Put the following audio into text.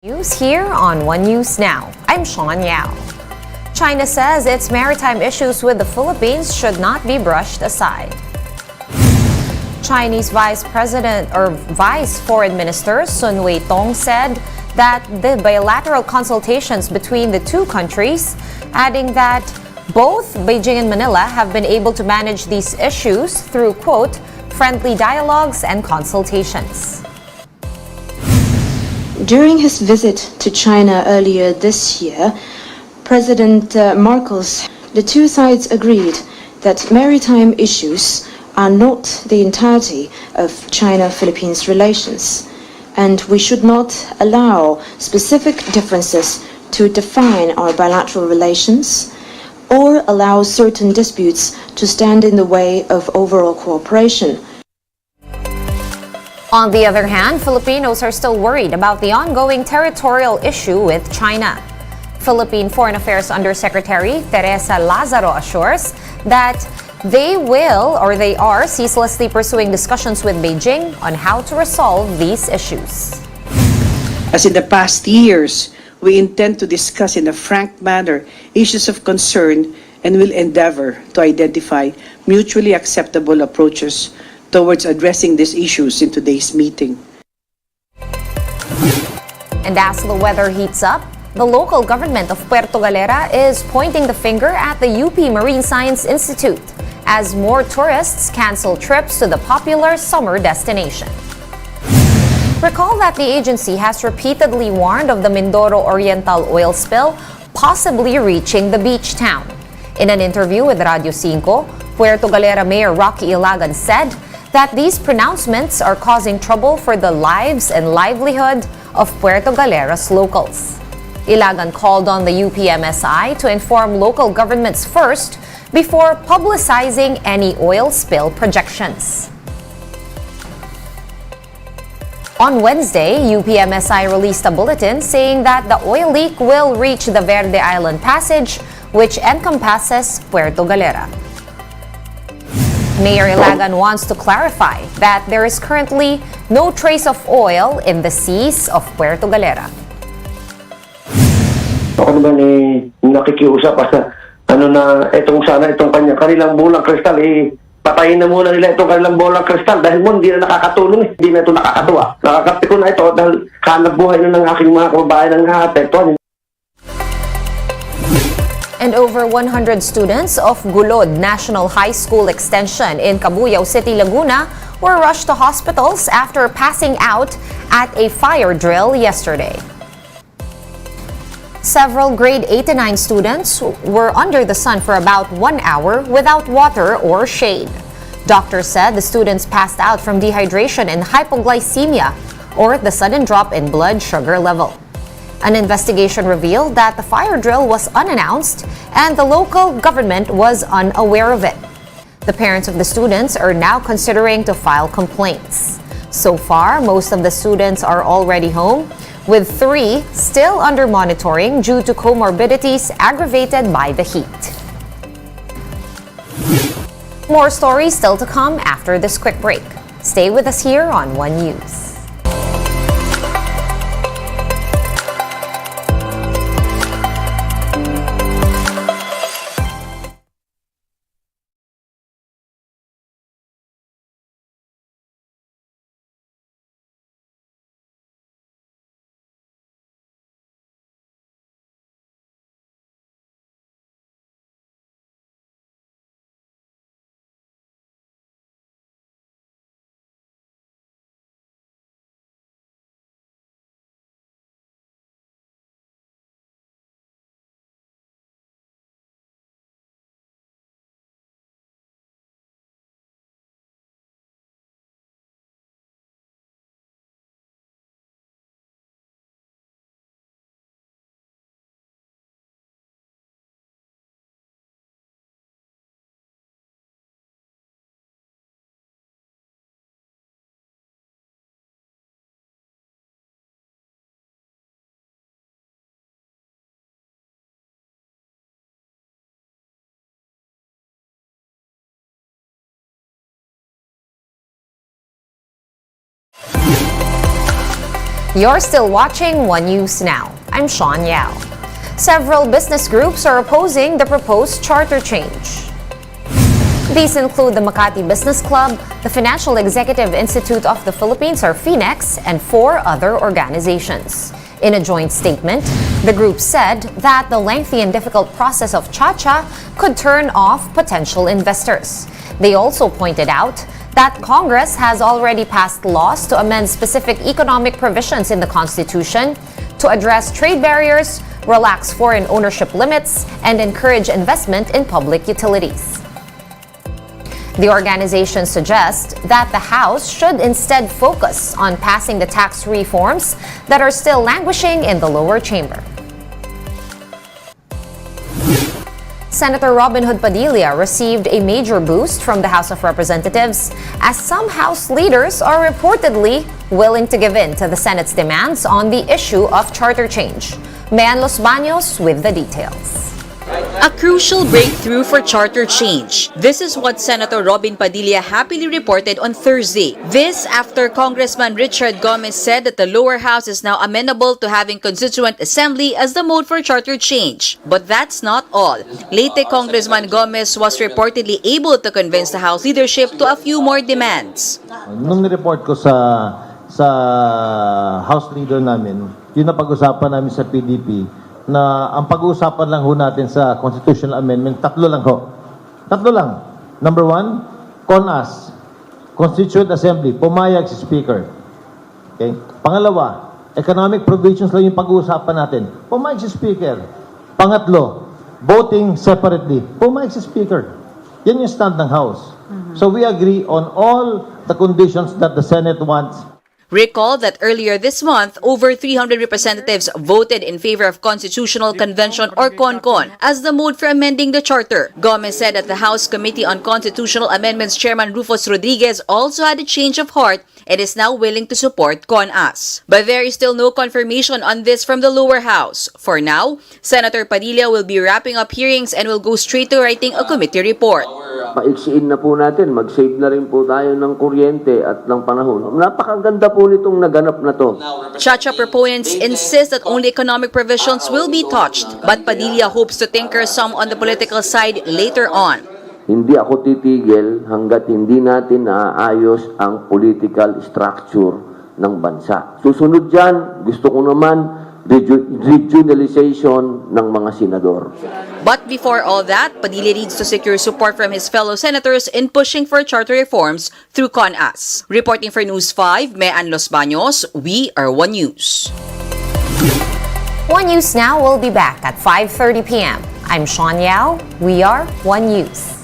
News here on One News Now. I'm Sean Yao. China says its maritime issues with the Philippines should not be brushed aside. Chinese Vice Foreign Minister Sun Weitong said that the bilateral consultations between the two countries, adding that both Beijing and Manila have been able to manage these issues through, quote, friendly dialogues and consultations. During his visit to China earlier this year, President Marcos, the two sides agreed that maritime issues are not the entirety of China-Philippines relations, and we should not allow specific differences to define our bilateral relations or allow certain disputes to stand in the way of overall cooperation. On the other hand, Filipinos are still worried about the ongoing territorial issue with China. Philippine Foreign Affairs Undersecretary Teresa Lazaro assures that they are ceaselessly pursuing discussions with Beijing on how to resolve these issues. As in the past years, we intend to discuss in a frank manner issues of concern and will endeavor to identify mutually acceptable approaches towards addressing these issues in today's meeting. And as the weather heats up, the local government of Puerto Galera is pointing the finger at the UP Marine Science Institute as more tourists cancel trips to the popular summer destination. Recall that the agency has repeatedly warned of the Mindoro Oriental oil spill possibly reaching the beach town. In an interview with Radio 5, Puerto Galera Mayor Rocky Ilagan said that these pronouncements are causing trouble for the lives and livelihood of Puerto Galera's locals. Ilagan called on the UPMSI to inform local governments first before publicizing any oil spill projections. On Wednesday, UPMSI released a bulletin saying that the oil leak will reach the Verde Island Passage, which encompasses Puerto Galera. Mayor Ilagan wants to clarify that there is currently no trace of oil in the seas of Puerto Galera. Ako naman nakikiusap sa itong kanilang bolang kristal patayin na muna nila itong kanilang bolang kristal dahil hindi na nakakatulong hindi na ito nakakatuwa. Nakakapiko na ito dahil hanap buhay na ng aking mga kababayan ang naapektuhan. And over 100 students of Gulod National High School Extension in Cabuyao City, Laguna were rushed to hospitals after passing out at a fire drill yesterday. Several grade 8 to 9 students were under the sun for about 1 hour without water or shade. Doctors said the students passed out from dehydration and hypoglycemia, or the sudden drop in blood sugar level. An investigation revealed that the fire drill was unannounced and the local government was unaware of it. The parents of the students are now considering to file complaints. So far, most of the students are already home, with 3 still under monitoring due to comorbidities aggravated by the heat. More stories still to come after this quick break. Stay with us here on One News. You're still watching One News Now. I'm Sean Yao. Several business groups are opposing the proposed charter change. These include the Makati Business Club, the Financial Executive Institute of the Philippines, or FINEX, and 4 other organizations. In a joint statement, the group said that the lengthy and difficult process of CHA-CHA could turn off potential investors. They also pointed out that Congress has already passed laws to amend specific economic provisions in the Constitution to address trade barriers, relax foreign ownership limits, and encourage investment in public utilities. The organization suggests that the House should instead focus on passing the tax reforms that are still languishing in the lower chamber. Senator Robin Hood Padilla received a major boost from the House of Representatives as some House leaders are reportedly willing to give in to the Senate's demands on the issue of charter change. Mayan Los Baños with the details. A crucial breakthrough for charter change. This is what Senator Robin Padilla happily reported on Thursday. This after Congressman Richard Gomez said that the lower house is now amenable to having constituent assembly as the mode for charter change. But that's not all. Late Congressman Gomez was reportedly able to convince the House leadership to a few more demands. Nung ni-report ko sa House leader namin, yun na pag-usapan namin sa PDP, na ang pag-uusapan lang ho natin sa constitutional amendment, tatlo lang ho. Tatlo lang. Number 1, CONAS, Constituent Assembly, pumayag si Speaker. Okay? Pangalawa, economic provisions lang yung pag-uusapan natin. Pumayag si Speaker. Pangatlo, voting separately. Pumayag si Speaker. Yan yung stand ng House. So we agree on all the conditions that the Senate wants. Recall that earlier this month, over 300 representatives voted in favor of Constitutional Convention or CONCON as the mode for amending the charter. Gomez said that the House Committee on Constitutional Amendments Chairman Rufus Rodriguez also had a change of heart and is now willing to support CONAS. But there is still no confirmation on this from the lower house. For now, Senator Padilla will be wrapping up hearings and will go straight to writing a committee report. Paiksiin na po natin, mag-save na rin po tayo ng kuryente at ng panahon. Napakaganda po nitong naganap na to. CHA-CHA proponents insist that only economic provisions will be touched, but Padilla hopes to tinker some on the political side later on. Hindi ako titigil hanggat hindi natin naaayos ang political structure ng bansa. Susunod dyan, gusto ko naman regionalization ng mga senador. But before all that, Padilla needs to secure support from his fellow senators in pushing for charter reforms through CONAS. Reporting for News 5, Mayan Los Baños, we are One News. One News Now will be back at 5:30 p.m. I'm Sean Yao. We are One News.